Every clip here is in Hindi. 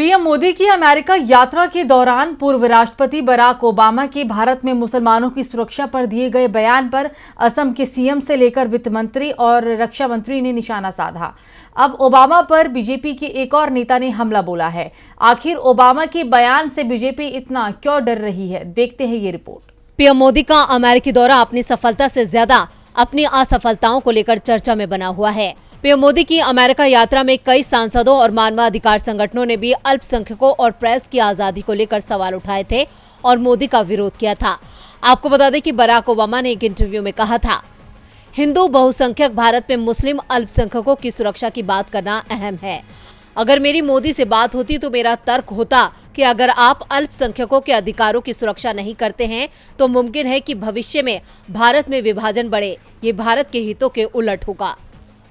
पीएम मोदी की अमेरिका यात्रा के दौरान पूर्व राष्ट्रपति बराक ओबामा के भारत में मुसलमानों की सुरक्षा पर दिए गए बयान पर असम के सीएम से लेकर वित्त मंत्री और रक्षा मंत्री ने निशाना साधा। अब ओबामा पर बीजेपी के एक और नेता ने हमला बोला है। आखिर ओबामा के बयान से बीजेपी इतना क्यों डर रही है, देखते हैं ये रिपोर्ट। पीएम मोदी का अमेरिकी दौरा अपनी सफलता से ज्यादा अपनी असफलताओं को लेकर चर्चा में बना हुआ है। पीएम मोदी की अमेरिका यात्रा में कई सांसदों और मानवाधिकार संगठनों ने भी अल्पसंख्यकों और प्रेस की आजादी को लेकर सवाल उठाए थे और मोदी का विरोध किया था। आपको बता दें कि बराक ओबामा ने एक इंटरव्यू में कहा था, हिंदू बहुसंख्यक भारत में मुस्लिम अल्पसंख्यकों की सुरक्षा की बात करना अहम है। अगर मेरी मोदी से बात होती तो मेरा तर्क होता कि अगर आप अल्पसंख्यकों के अधिकारों की सुरक्षा नहीं करते हैं तो मुमकिन है कि भविष्य में भारत में विभाजन बढ़े। ये भारत के हितों के उलट होगा।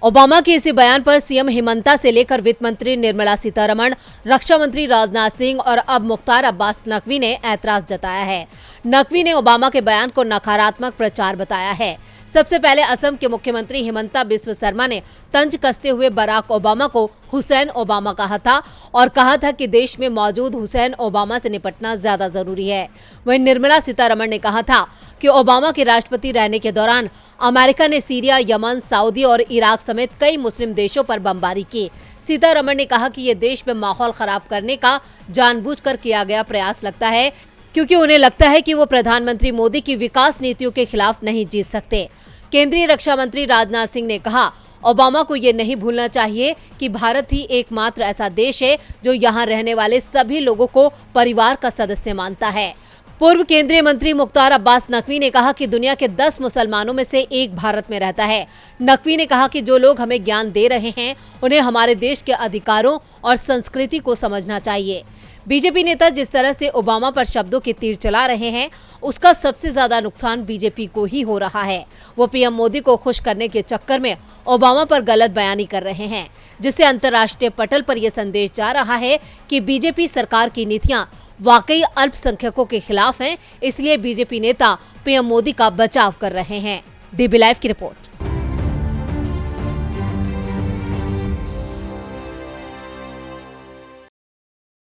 ओबामा के इसी बयान पर सीएम हिमंता से लेकर वित्त मंत्री निर्मला सीतारमण, रक्षा मंत्री राजनाथ सिंह और अब मुख्तार अब्बास नकवी ने ऐतराज जताया है। नकवी ने ओबामा के बयान को नकारात्मक प्रचार बताया है। सबसे पहले असम के मुख्यमंत्री हिमंता बिस्वा शर्मा ने तंज कसते हुए बराक ओबामा को हुसैन ओबामा कहा था और कहा था कि देश में मौजूद हुसैन ओबामा से निपटना ज्यादा जरूरी है। वहीं निर्मला सीतारमण ने कहा था कि ओबामा के राष्ट्रपति रहने के दौरान अमेरिका ने सीरिया, यमन, सऊदी और इराक समेत कई मुस्लिम देशों पर बमबारी की। सीतारमण ने कहा कि ये देश में माहौल खराब करने का जानबूझकर किया गया प्रयास लगता है, क्योंकि उन्हें लगता है कि वो प्रधानमंत्री मोदी की विकास नीतियों के खिलाफ नहीं जीत सकते। केंद्रीय रक्षा मंत्री राजनाथ सिंह ने कहा, ओबामा को ये नहीं भूलना चाहिए कि भारत ही एकमात्र ऐसा देश है जो यहाँ रहने वाले सभी लोगों को परिवार का सदस्य मानता है। पूर्व केंद्रीय मंत्री मुख्तार अब्बास नकवी ने कहा कि दुनिया के 10 मुसलमानों में से एक भारत में रहता है। नकवी ने कहा कि जो लोग हमें ज्ञान दे रहे हैं उन्हें हमारे देश के अधिकारों और संस्कृति को समझना चाहिए। बीजेपी नेता जिस तरह से ओबामा पर शब्दों के तीर चला रहे हैं उसका सबसे ज्यादा नुकसान बीजेपी को ही हो रहा है। वो पीएम मोदी को खुश करने के चक्कर में ओबामा पर गलत बयानी कर रहे हैं, जिससे अंतर्राष्ट्रीय पटल पर यह संदेश जा रहा है कि बीजेपी सरकार की नीतियां वाकई अल्पसंख्यकों के खिलाफ हैं। इसलिए बीजेपी नेता पीएम मोदी का बचाव कर रहे हैं। डीबी लाइव की रिपोर्ट।